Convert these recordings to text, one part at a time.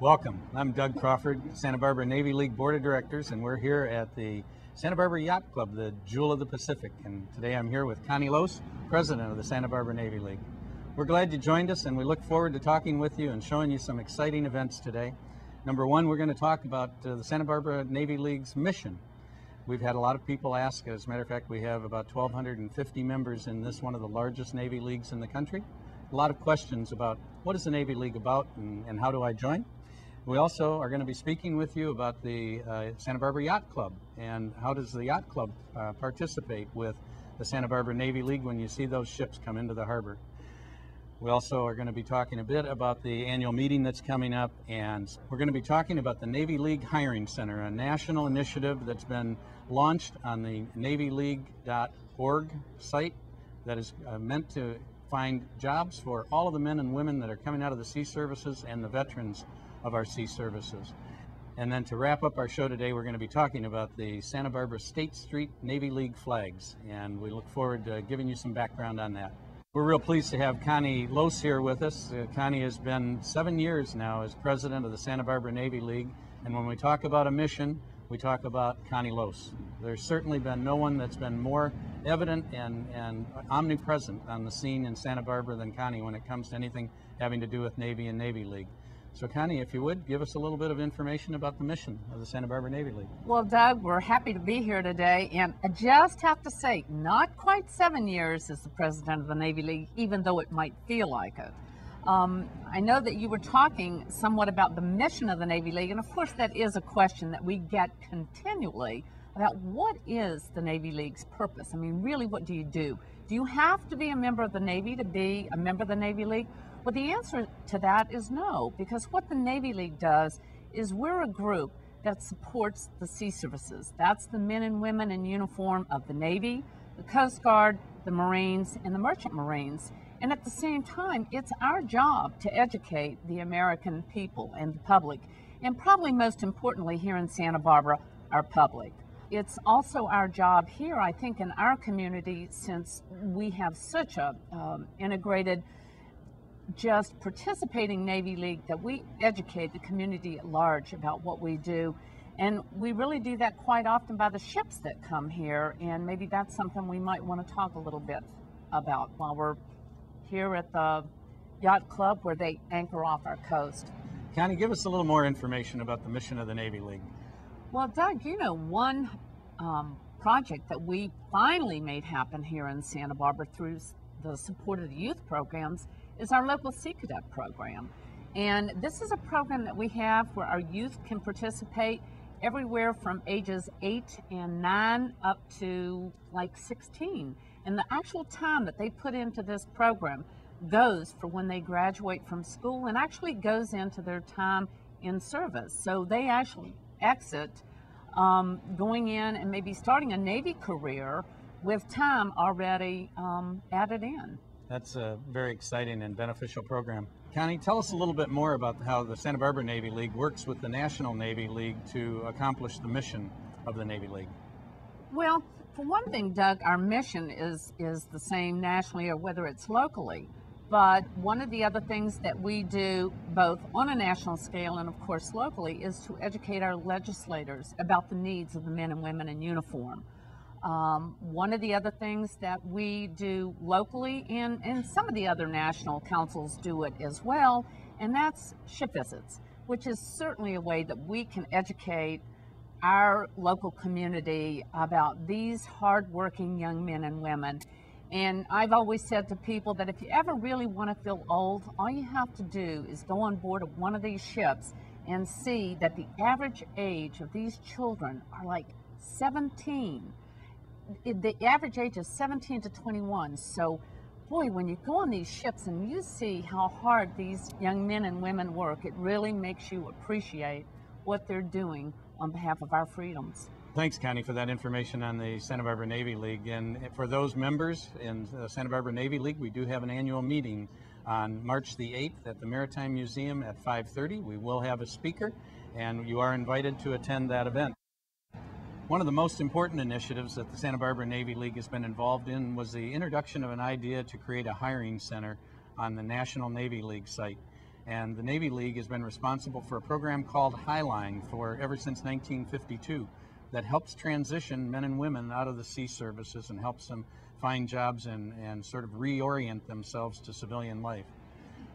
Welcome. I'm Doug Crawford, Santa Barbara Navy League Board of Directors, and we're here at the Santa Barbara Yacht Club, the Jewel of the Pacific. And today I'm here with Connie Lose, President of the Santa Barbara Navy League. We're glad you joined us, and we look forward to talking with you and showing you some exciting events today. Number one, we're going to talk about the Santa Barbara Navy League's mission. We've had a lot of people ask. As a matter of fact, we have about 1,250 members in this one of the largest Navy leagues in the country. A lot of questions about what is the Navy League about and how do I join? We also are going to be speaking with you about the Santa Barbara Yacht Club and how does the Yacht Club participate with the Santa Barbara Navy League when you see those ships come into the harbor. We also are going to be talking a bit about the annual meeting that's coming up, and we're going to be talking about the Navy League Hiring Center, a national initiative that's been launched on the NavyLeague.org site that is meant to find jobs for all of the men and women that are coming out of the sea services and the veterans of our sea services. And then to wrap up our show today, we're going to be talking about the Santa Barbara State Street Navy League flags, and we look forward to giving you some background on that. We're real pleased to have Connie Lose here with us. Connie has been 7 years now as president of the Santa Barbara Navy League, and when we talk about a mission, we talk about Connie Lose. There's certainly been no one that's been more evident and omnipresent on the scene in Santa Barbara than Connie when it comes to anything having to do with Navy and Navy League. So Connie, if you would, give us a little bit of information about the mission of the Santa Barbara Navy League. Well, Doug, we're happy to be here today, and I just have to say, not quite 7 years as the president of the Navy League, even though it might feel like it. I know that you were talking somewhat about the mission of the Navy League, and of course that is a question that we get continually about what is the Navy League's purpose? I mean, really, what do you do? Do you have to be a member of the Navy to be a member of the Navy League? Well, the answer to that is no, because what the Navy League does is we're a group that supports the sea services. That's the men and women in uniform of the Navy, the Coast Guard, the Marines, and the Merchant Marines. And at the same time, it's our job to educate the American people and the public, and probably most importantly here in Santa Barbara, our public. It's also our job here, I think, in our community, since we have such a integrated, just participating Navy League, that we educate the community at large about what we do. And we really do that quite often by the ships that come here, and maybe that's something we might want to talk a little bit about while we're here at the Yacht Club where they anchor off our coast. Connie, give us a little more information about the mission of the Navy League. Well, Doug, you know, one project that we finally made happen here in Santa Barbara through the support of the youth programs is our local Sea Cadet program. And this is a program that we have where our youth can participate everywhere from ages 8 and 9 up to like 16. And the actual time that they put into this program goes for when they graduate from school and actually goes into their time in service. So they actually exit going in and maybe starting a Navy career with time already added in. That's a very exciting and beneficial program. Connie, tell us a little bit more about how the Santa Barbara Navy League works with the National Navy League to accomplish the mission of the Navy League. Well, for one thing, Doug, our mission is the same nationally or whether it's locally. But one of the other things that we do both on a national scale and of course locally is to educate our legislators about the needs of the men and women in uniform. One of the other things that we do locally, and some of the other national councils do it as well, and that's ship visits, which is certainly a way that we can educate our local community about these hardworking young men and women. And I've always said to people that if you ever really want to feel old, all you have to do is go on board of one of these ships and see that the average age of these children are like 17. The average age is 17 to 21. So, boy, when you go on these ships and you see how hard these young men and women work, it really makes you appreciate what they're doing on behalf of our freedoms. Thanks, Connie, for that information on the Santa Barbara Navy League. And for those members in the Santa Barbara Navy League, we do have an annual meeting on March the 8th at the Maritime Museum at 5:30. We will have a speaker, and you are invited to attend that event. One of the most important initiatives that the Santa Barbara Navy League has been involved in was the introduction of an idea to create a hiring center on the National Navy League site. And the Navy League has been responsible for a program called Highline for ever since 1952 that helps transition men and women out of the sea services and helps them find jobs and sort of reorient themselves to civilian life.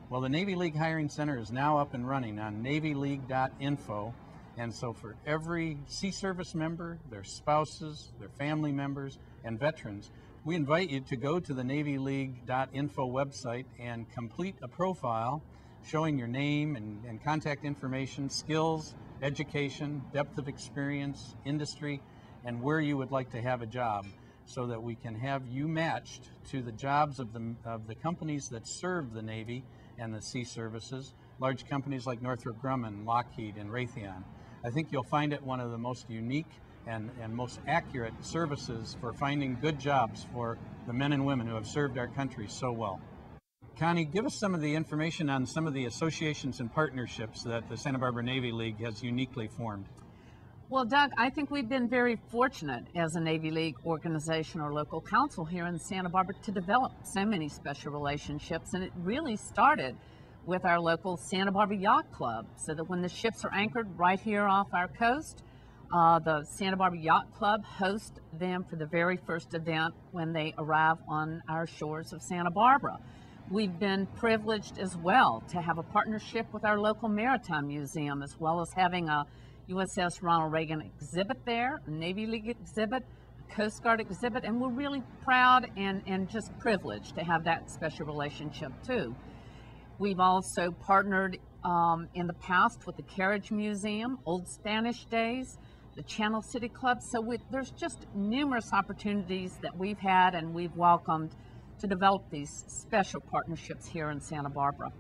Well, the Navy League Hiring Center is now up and running on NavyLeague.info. And so for every Sea Service member, their spouses, their family members, and veterans, we invite you to go to the NavyLeague.info website and complete a profile showing your name and contact information, skills, education, depth of experience, industry, and where you would like to have a job, so that we can have you matched to the jobs of the companies that serve the Navy and the sea services, large companies like Northrop Grumman, Lockheed, and Raytheon. I think you'll find it one of the most unique and most accurate services for finding good jobs for the men and women who have served our country so well. Connie, give us some of the information on some of the associations and partnerships that the Santa Barbara Navy League has uniquely formed. Well, Doug, I think we've been very fortunate as a Navy League organization or local council here in Santa Barbara to develop so many special relationships, and it really started with our local Santa Barbara Yacht Club, so that when the ships are anchored right here off our coast, the Santa Barbara Yacht Club hosts them for the very first event when they arrive on our shores of Santa Barbara. We've been privileged as well to have a partnership with our local Maritime Museum, as well as having a USS Ronald Reagan exhibit there, a Navy League exhibit, a Coast Guard exhibit, and we're really proud and just privileged to have that special relationship too. We've also partnered in the past with the Carriage Museum, Old Spanish Days, the Channel City Club. So there's just numerous opportunities that we've had and we've welcomed to develop these special partnerships here in Santa Barbara.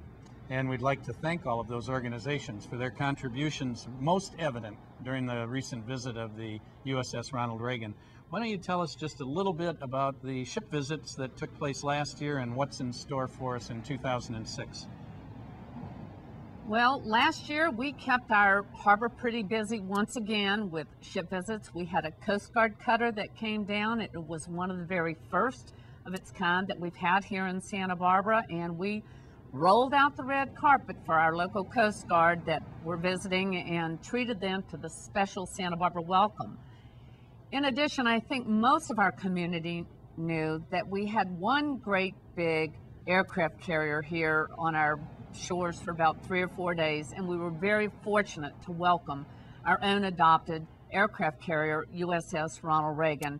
And we'd like to thank all of those organizations for their contributions, most evident during the recent visit of the USS Ronald Reagan. Why don't you tell us just a little bit about the ship visits that took place last year and what's in store for us in 2006? Well, last year we kept our harbor pretty busy once again with ship visits. We had a Coast Guard cutter that came down. It was one of the very first of its kind that we've had here in Santa Barbara, and we rolled out the red carpet for our local Coast Guard that were visiting and treated them to the special Santa Barbara welcome. In addition, I think most of our community knew that we had one great big aircraft carrier here on our shores for about 3 or 4 days, and we were very fortunate to welcome our own adopted aircraft carrier, USS Ronald Reagan,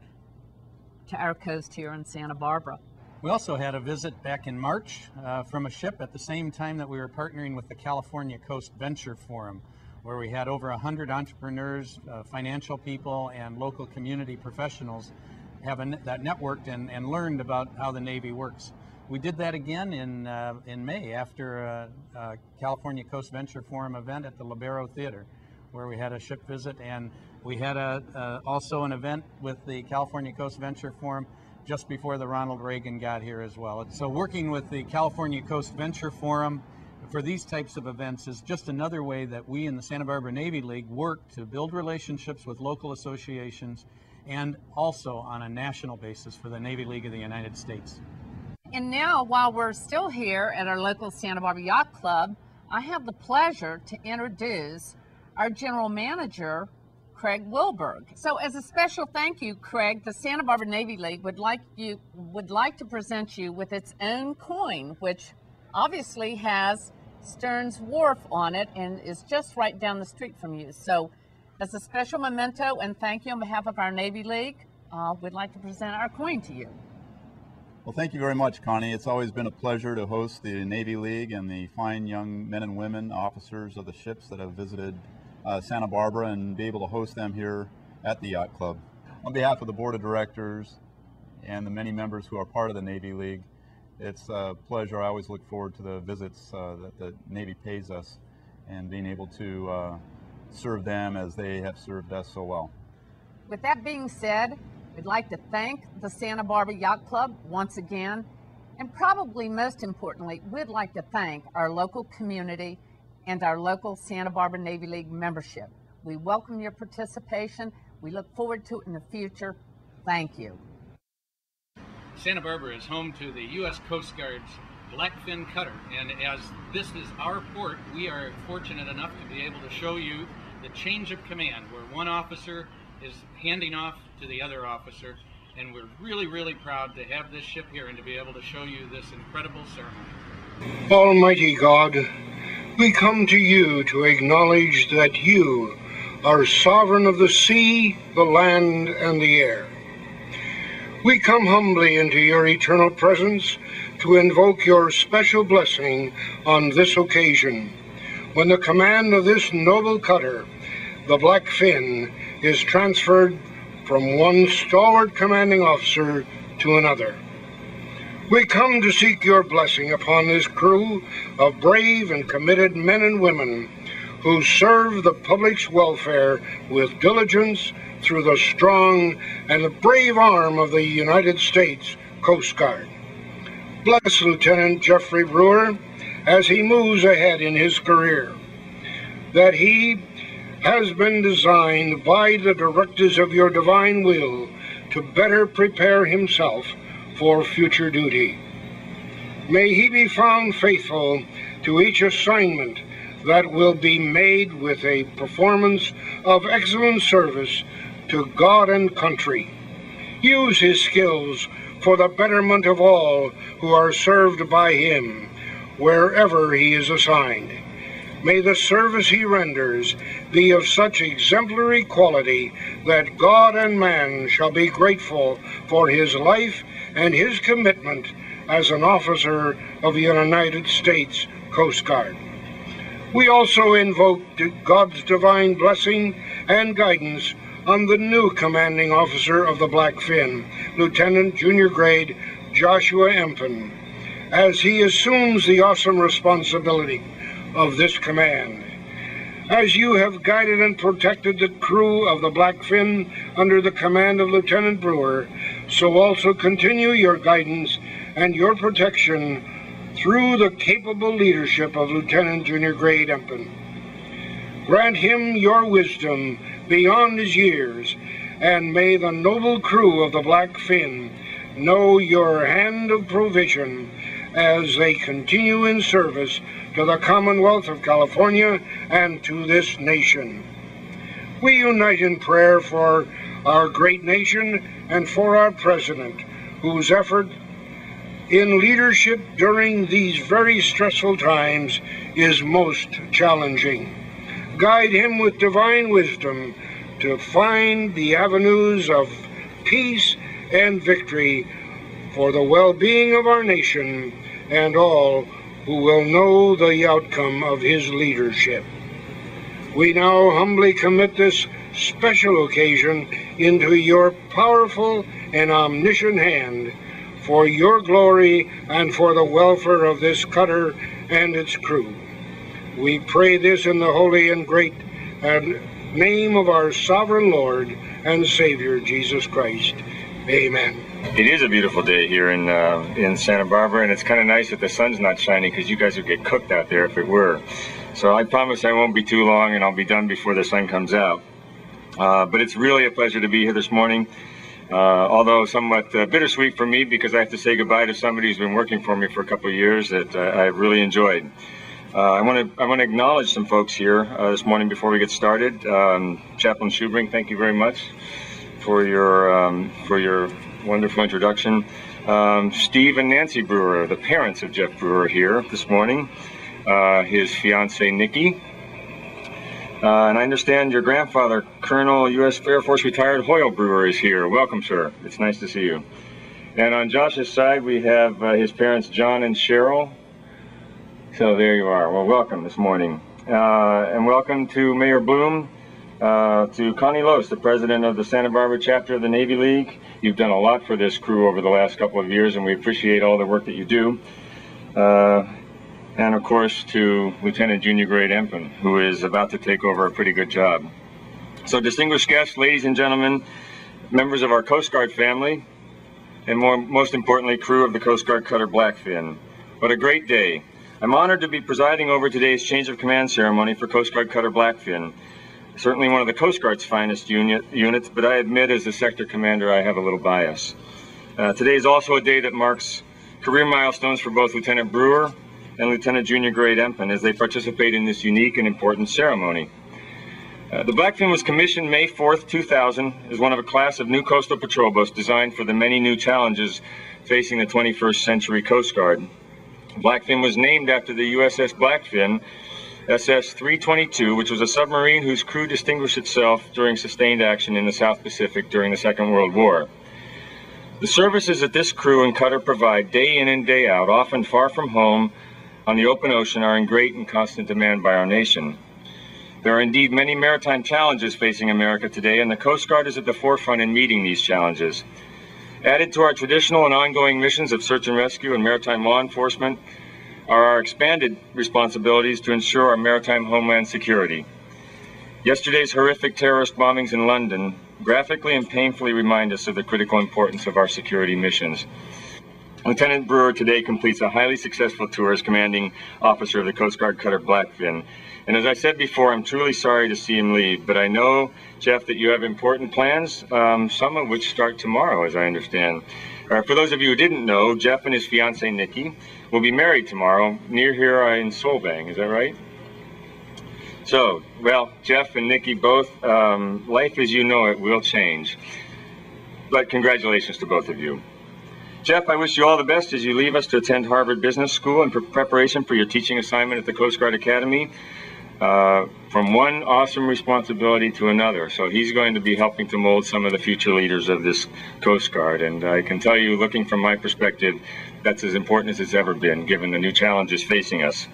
to our coast here in Santa Barbara. We also had a visit back in March from a ship at the same time that we were partnering with the California Coast Venture Forum, where we had over 100 entrepreneurs, financial people, and local community professionals that networked and learned about how the Navy works. We did that again in May after a California Coast Venture Forum event at the Libero Theater, where we had a ship visit, and we had also an event with the California Coast Venture Forum just before the Ronald Reagan got here as well. So working with the California Coast Venture Forum for these types of events is just another way that we in the Santa Barbara Navy League work to build relationships with local associations and also on a national basis for the Navy League of the United States. And now, while we're still here at our local Santa Barbara Yacht Club, I have the pleasure to introduce our General Manager, Craig Wilberg. So as a special thank you, Craig, the Santa Barbara Navy League would like to present you with its own coin, which obviously has Stearns Wharf on it and is just right down the street from you. So as a special memento and thank you on behalf of our Navy League, we'd like to present our coin to you. Well, thank you very much, Connie. It's always been a pleasure to host the Navy League and the fine young men and women, officers of the ships that have visited Santa Barbara, and be able to host them here at the Yacht Club. On behalf of the Board of Directors and the many members who are part of the Navy League, it's a pleasure. I always look forward to the visits that the Navy pays us and being able to serve them as they have served us so well. With that being said, we'd like to thank the Santa Barbara Yacht Club once again, and probably most importantly, we'd like to thank our local community and our local Santa Barbara Navy League membership. We welcome your participation. We look forward to it in the future. Thank you. Santa Barbara is home to the U.S. Coast Guard's Blackfin cutter. And as this is our port, we are fortunate enough to be able to show you the change of command, where one officer is handing off to the other officer. And we're really, really proud to have this ship here and to be able to show you this incredible ceremony. Almighty God, we come to you to acknowledge that you are sovereign of the sea, the land, and the air. We come humbly into your eternal presence to invoke your special blessing on this occasion, when the command of this noble cutter, the Blackfin, is transferred from one stalwart commanding officer to another. We come to seek your blessing upon this crew of brave and committed men and women who serve the public's welfare with diligence through the strong and the brave arm of the United States Coast Guard. Bless Lieutenant Jeffrey Brewer as he moves ahead in his career, that he has been designed by the directives of your divine will to better prepare himself for future duty. May he be found faithful to each assignment that will be made with a performance of excellent service to God and country. Use his skills for the betterment of all who are served by him, wherever he is assigned. May the service he renders be of such exemplary quality that God and man shall be grateful for his life and his commitment as an officer of the United States Coast Guard. We also invoke God's divine blessing and guidance on the new commanding officer of the Blackfin, Lieutenant Junior Grade Joshua Empen, as he assumes the awesome responsibility of this command. As you have guided and protected the crew of the Blackfin under the command of Lieutenant Brewer, so also continue your guidance and your protection through the capable leadership of Lieutenant Junior Grade Empen. Grant him your wisdom beyond his years, and may the noble crew of the Blackfin know your hand of provision as they continue in service to the Commonwealth of California and to this nation. We unite in prayer for our great nation and for our President, whose effort in leadership during these very stressful times is most challenging. Guide him with divine wisdom to find the avenues of peace and victory for the well-being of our nation and all who will know the outcome of his leadership. We now humbly commit this special occasion into your powerful and omniscient hand for your glory and for the welfare of this cutter and its crew. We pray this in the holy and great name of our sovereign Lord and Savior, Jesus Christ. Amen. It is a beautiful day here in Santa Barbara, and it's kind of nice that the sun's not shining, because you guys would get cooked out there if it were. So I promise I won't be too long, and I'll be done before the sun comes out. But it's really a pleasure to be here this morning, although somewhat bittersweet for me, because I have to say goodbye to somebody who's been working for me for a couple of years that I've really enjoyed. I want to acknowledge some folks here this morning before we get started. Chaplain Schubring, thank you very much for your wonderful introduction. Steve and Nancy Brewer, the parents of Jeff Brewer, here this morning. His fiancee Nikki. And I understand your grandfather, Colonel U.S. Air Force retired Hoyle Brewer, is here. Welcome, sir. It's nice to see you. And on Josh's side, we have his parents, John and Cheryl. So there you are. Well, welcome this morning. And welcome to Mayor Bloom, to Connie Lose, the president of the Santa Barbara chapter of the Navy League. You've done a lot for this crew over the last couple of years, and we appreciate all the work that you do. And of course to Lieutenant Junior Grade Empen, who is about to take over a pretty good job. So distinguished guests, ladies and gentlemen, members of our Coast Guard family, and most importantly, crew of the Coast Guard cutter Blackfin. What a great day. I'm honored to be presiding over today's change of command ceremony for Coast Guard cutter Blackfin. Certainly one of the Coast Guard's finest units, but I admit as a sector commander I have a little bias. Today is also a day that marks career milestones for both Lieutenant Brewer and Lieutenant Junior Grade Empen as they participate in this unique and important ceremony. The Blackfin was commissioned May 4th, 2000 as one of a class of new coastal patrol boats designed for the many new challenges facing the 21st century Coast Guard. Blackfin was named after the USS Blackfin, SS-322, which was a submarine whose crew distinguished itself during sustained action in the South Pacific during the Second World War. The services that this crew and cutter provide day in and day out, often far from home on the open ocean, are in great and constant demand by our nation. There are indeed many maritime challenges facing America today, and the Coast Guard is at the forefront in meeting these challenges. Added to our traditional and ongoing missions of search and rescue and maritime law enforcement are our expanded responsibilities to ensure our maritime homeland security. Yesterday's horrific terrorist bombings in London graphically and painfully remind us of the critical importance of our security missions. Lieutenant Brewer today completes a highly successful tour as commanding officer of the Coast Guard cutter Blackfin. And as I said before, I'm truly sorry to see him leave, but I know, Jeff, that you have important plans, some of which start tomorrow, as I understand. For those of you who didn't know, Jeff and his fiancée, Nikki, will be married tomorrow near here in Solvang. Is that right? So, well, Jeff and Nikki both, life as you know it will change. But congratulations to both of you. Jeff, I wish you all the best as you leave us to attend Harvard Business School in preparation for your teaching assignment at the Coast Guard Academy. From one awesome responsibility to another. So he's going to be helping to mold some of the future leaders of this Coast Guard. And I can tell you, looking from my perspective, that's as important as it's ever been, given the new challenges facing us.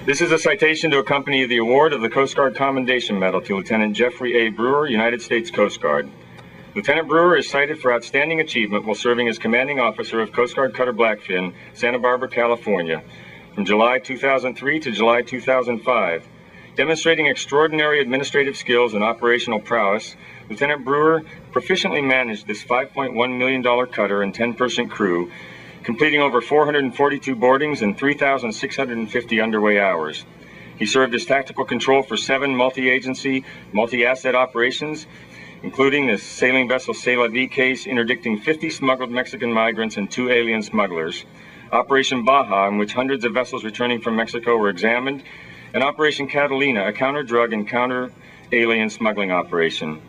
This is a citation to accompany the award of the Coast Guard Commendation Medal to Lieutenant Jeffrey A. Brewer, United States Coast Guard. Lieutenant Brewer is cited for outstanding achievement while serving as commanding officer of Coast Guard cutter Blackfin, Santa Barbara, California, from July 2003 to July 2005. Demonstrating extraordinary administrative skills and operational prowess, Lieutenant Brewer proficiently managed this $5.1 million cutter and 10-person crew, completing over 442 boardings and 3,650 underway hours. He served as tactical control for 7 multi-agency, multi-asset operations, including the sailing vessel C'est La Vie case interdicting 50 smuggled Mexican migrants and 2 alien smugglers, Operation Baja, in which hundreds of vessels returning from Mexico were examined, and Operation Catalina, a counter-drug and counter-alien smuggling operation.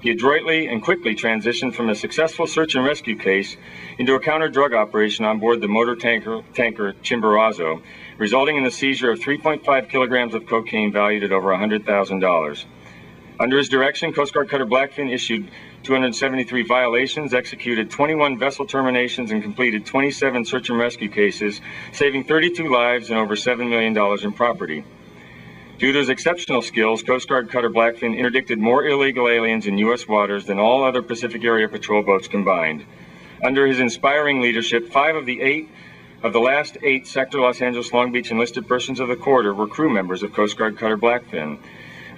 He adroitly and quickly transitioned from a successful search and rescue case into a counter-drug operation on board the motor tanker Chimborazo, resulting in the seizure of 3.5 kilograms of cocaine valued at over $100,000. Under his direction, Coast Guard cutter Blackfin issued 273 violations, executed 21 vessel terminations, and completed 27 search and rescue cases, saving 32 lives and over $7 million in property. Due to his exceptional skills, Coast Guard cutter Blackfin interdicted more illegal aliens in U.S. waters than all other Pacific area patrol boats combined. Under his inspiring leadership, 5 of the last 8 Sector Los Angeles Long Beach enlisted persons of the quarter were crew members of Coast Guard cutter Blackfin.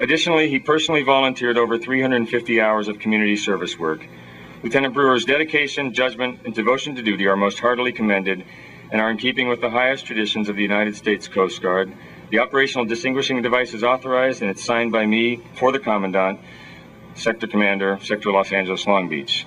Additionally, he personally volunteered over 350 hours of community service work. Lieutenant Brewer's dedication, judgment, and devotion to duty are most heartily commended and are in keeping with the highest traditions of the United States Coast Guard. The operational distinguishing device is authorized, and it's signed by me for the Commandant, Sector Commander, Sector Los Angeles Long Beach.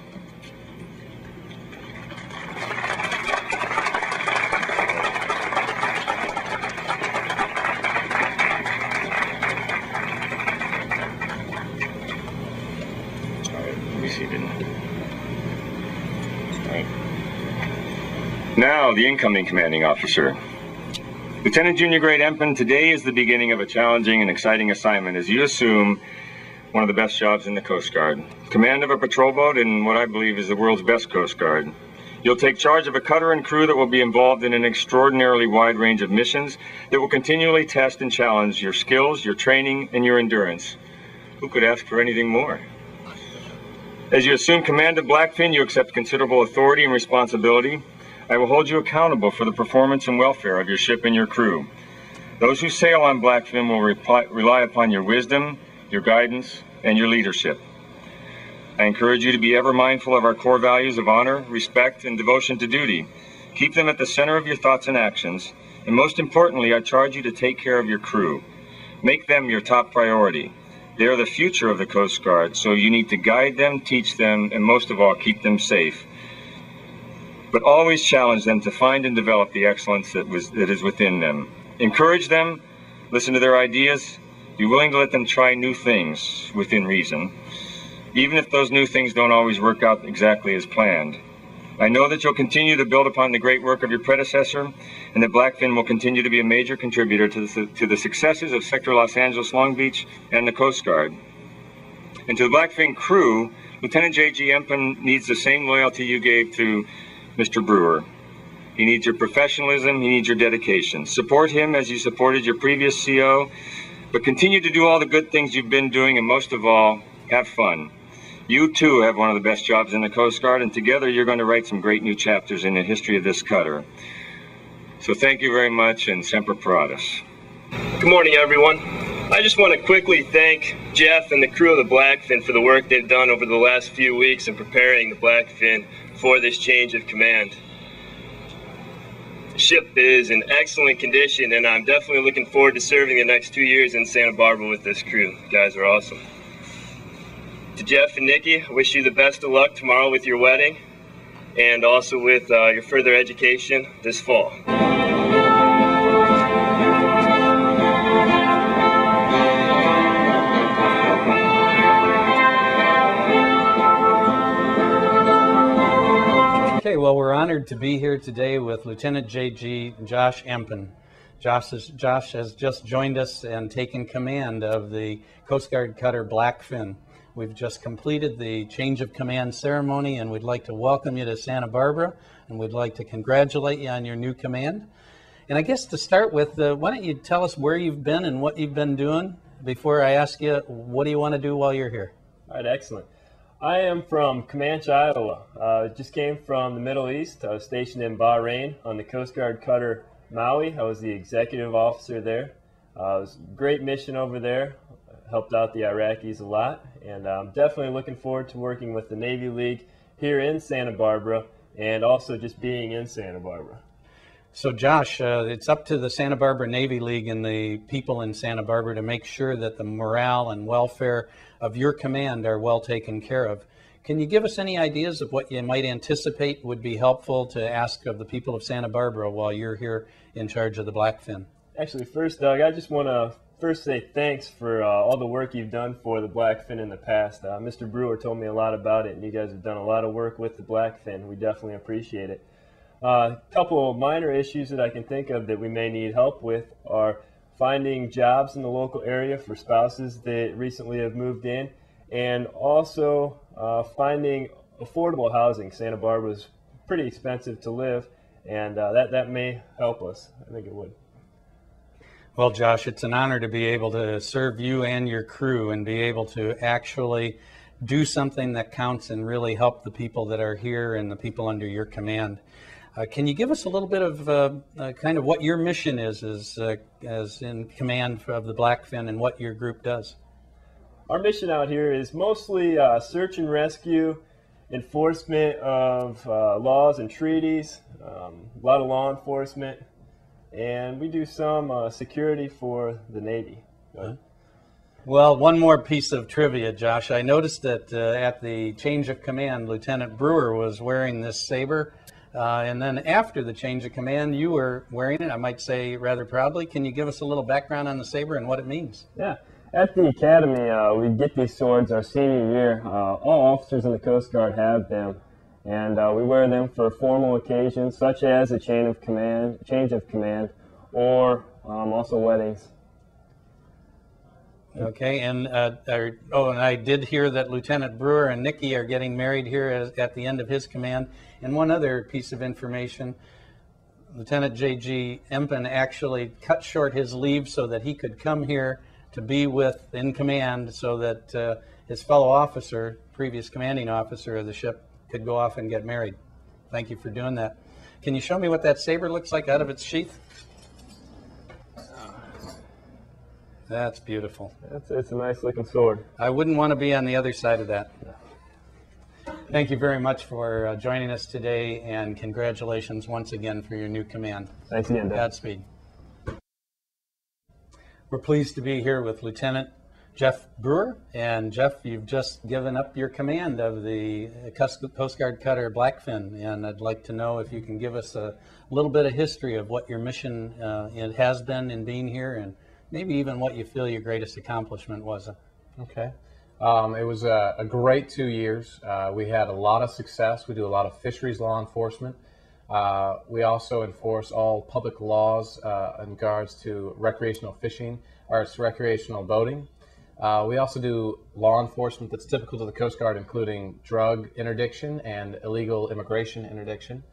Now, the incoming commanding officer. Lieutenant Junior Grade Empen, today is the beginning of a challenging and exciting assignment as you assume one of the best jobs in the Coast Guard. Command of a patrol boat in what I believe is the world's best Coast Guard. You'll take charge of a cutter and crew that will be involved in an extraordinarily wide range of missions that will continually test and challenge your skills, your training, and your endurance. Who could ask for anything more? As you assume command of Blackfin, you accept considerable authority and responsibility. I will hold you accountable for the performance and welfare of your ship and your crew. Those who sail on Blackfin will rely upon your wisdom, your guidance, and your leadership. I encourage you to be ever mindful of our core values of honor, respect, and devotion to duty. Keep them at the center of your thoughts and actions, and most importantly, I charge you to take care of your crew. Make them your top priority. They are the future of the Coast Guard, so you need to guide them, teach them, and most of all, keep them safe. but always challenge them to find and develop the excellence that is within them. Encourage them, listen to their ideas, be willing to let them try new things within reason, even if those new things don't always work out exactly as planned. I know that you'll continue to build upon the great work of your predecessor, and that Blackfin will continue to be a major contributor to the successes of Sector Los Angeles Long Beach and the Coast Guard. And to the Blackfin crew, Lieutenant J.G. Empen needs the same loyalty you gave to Mr. Brewer. He needs your professionalism, he needs your dedication. Support him as you supported your previous CO, but continue to do all the good things you've been doing, and most of all, have fun. You too have one of the best jobs in the Coast Guard, and together you're going to write some great new chapters in the history of this cutter. So thank you very much, and Semper Paratus. Good morning, everyone. I just want to quickly thank Jeff and the crew of the Blackfin for the work they've done over the last few weeks in preparing the Blackfin for this change of command. The ship is in excellent condition, and I'm definitely looking forward to serving the next 2 years in Santa Barbara with this crew. You guys are awesome. To Jeff and Nikki, I wish you the best of luck tomorrow with your wedding, and also with your further education this fall. Okay, well, we're honored to be here today with Lieutenant J.G. Josh Empen. Josh has just joined us and taken command of the Coast Guard cutter Blackfin. We've just completed the change of command ceremony, and we'd like to welcome you to Santa Barbara, and we'd like to congratulate you on your new command. And I guess to start with, why don't you tell us where you've been and what you've been doing before I ask you, what do you want to do while you're here? All right, excellent. I am from Comanche, Iowa. Just came from the Middle East. I was stationed in Bahrain on the Coast Guard cutter Maui. I was the executive officer there. It was a great mission over there. Helped out the Iraqis a lot, and I'm definitely looking forward to working with the Navy League here in Santa Barbara, and also just being in Santa Barbara. So Josh, it's up to the Santa Barbara Navy League and the people in Santa Barbara to make sure that the morale and welfare of your command are well taken care of. Can you give us any ideas of what you might anticipate would be helpful to ask of the people of Santa Barbara while you're here in charge of the Blackfin? Actually, first, Doug, I just want to say thanks for all the work you've done for the Blackfin in the past. Mr. Brewer told me a lot about it, and you guys have done a lot of work with the Blackfin. We definitely appreciate it. A couple of minor issues that I can think of that we may need help with are finding jobs in the local area for spouses that recently have moved in, and also finding affordable housing. Santa Barbara is pretty expensive to live, and that may help us. I think it would. Well, Josh, it's an honor to be able to serve you and your crew and be able to actually do something that counts and really help the people that are here and the people under your command. Can you give us a little bit of kind of what your mission is as in command of the Blackfin and what your group does? Our mission out here is mostly search and rescue, enforcement of laws and treaties, a lot of law enforcement, and we do some security for the Navy. Well, one more piece of trivia, Josh. I noticed that at the change of command, Lieutenant Brewer was wearing this saber, and then after the change of command, you were wearing it, I might say rather proudly. Can you give us a little background on the saber and what it means? Yeah. At the academy, we get these swords our senior year. All officers in the Coast Guard have them, and we wear them for formal occasions such as a change of command, or also weddings. Okay, and and I did hear that Lieutenant Brewer and Nikki are getting married here at the end of his command. And one other piece of information, Lieutenant J.G. Empen actually cut short his leave so that he could come here to be in command, so that his fellow officer, previous commanding officer of the ship, could go off and get married. Thank you for doing that. Can you show me what that saber looks like out of its sheath? That's beautiful. It's a nice looking sword. I wouldn't want to be on the other side of that. Thank you very much for joining us today, and congratulations once again for your new command. Thanks again, Dad. Godspeed. We're pleased to be here with Lieutenant Jeff Brewer. And Jeff, you've just given up your command of the Coast Guard cutter Blackfin, and I'd like to know if you can give us a little bit of history of what your mission it has been in being here, and maybe even what you feel your greatest accomplishment was. Okay. It was a great 2 years. We had a lot of success. We do a lot of fisheries law enforcement. We also enforce all public laws in regards to recreational fishing, or it's recreational boating. We also do law enforcement that's typical to the Coast Guard, including drug interdiction and illegal immigration interdiction.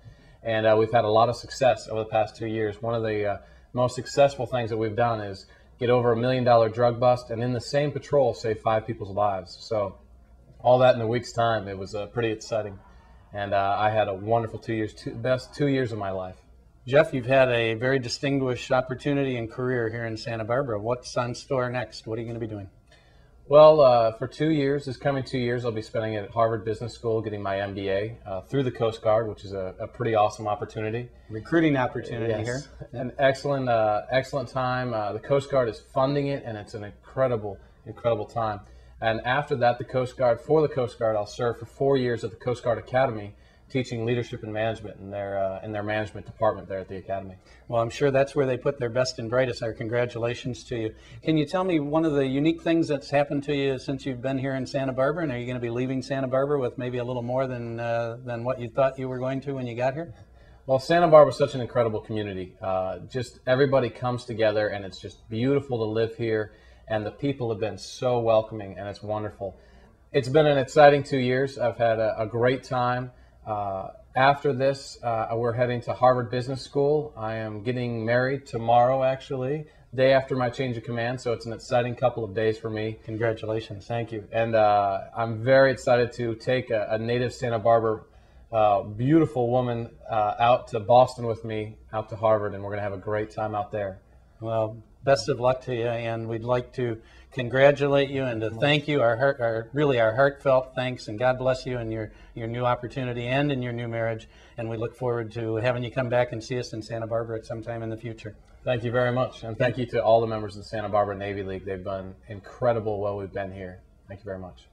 And we've had a lot of success over the past 2 years. One of the most successful things that we've done is get over $1 million drug bust, and in the same patrol save 5 people's lives. So all that in a week's time. It was pretty exciting. And I had a wonderful 2 years, best 2 years of my life. Jeff, you've had a very distinguished opportunity and career here in Santa Barbara. What's on store next? What are you going to be doing? Well, for 2 years, this coming 2 years, I'll be spending it at Harvard Business School getting my MBA through the Coast Guard, which is a pretty awesome opportunity. Recruiting opportunity here. An excellent, excellent time. The Coast Guard is funding it, and it's an incredible, incredible time. And after that, for the Coast Guard, I'll serve for 4 years at the Coast Guard Academy, teaching leadership and management in their management department there at the Academy. Well, I'm sure that's where they put their best and brightest. Our congratulations to you. Can you tell me one of the unique things that's happened to you since you've been here in Santa Barbara? And are you going to be leaving Santa Barbara with maybe a little more than what you thought you were going to when you got here? Well, Santa Barbara is such an incredible community. Just everybody comes together, and it's just beautiful to live here. And the people have been so welcoming, and it's wonderful. It's been an exciting 2 years. I've had a great time. After this, we're heading to Harvard Business School. I am getting married tomorrow, actually, day after my change of command, so it's an exciting couple of days for me. Congratulations. Thank you. And I'm very excited to take a native Santa Barbara beautiful woman out to Boston with me, out to Harvard, and we're going to have a great time out there. Well, best of luck to you, and we'd like to congratulate you and to thank you, our heartfelt thanks, and God bless you in your new opportunity and in your new marriage, and we look forward to having you come back and see us in Santa Barbara at some time in the future. Thank you very much, and thank you to all the members of the Santa Barbara Navy League. They've done incredible while we've been here. Thank you very much.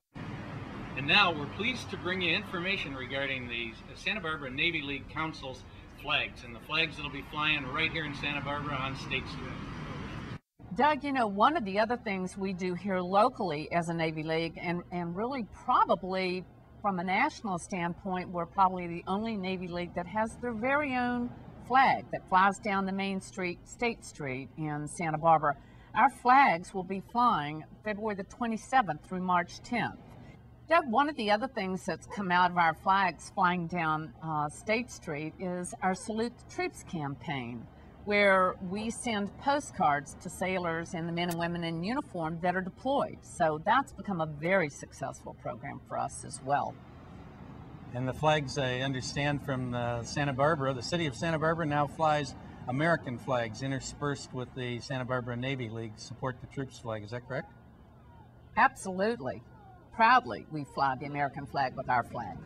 And now we're pleased to bring you information regarding the Santa Barbara Navy League Council's flags, and the flags that'll be flying right here in Santa Barbara on State Street. Doug, you know, one of the other things we do here locally as a Navy League, and really probably from a national standpoint, we're probably the only Navy League that has their very own flag that flies down the main street, State Street in Santa Barbara. Our flags will be flying February the 27th through March 10th. Doug, one of the other things that's come out of our flags flying down State Street is our Salute the Troops campaign, where we send postcards to sailors and the men and women in uniform that are deployed. So that's become a very successful program for us as well. And the flags, I understand from Santa Barbara, the city of Santa Barbara now flies American flags interspersed with the Santa Barbara Navy League Support the Troops flag. Is that correct? Absolutely. Proudly, we fly the American flag with our flag.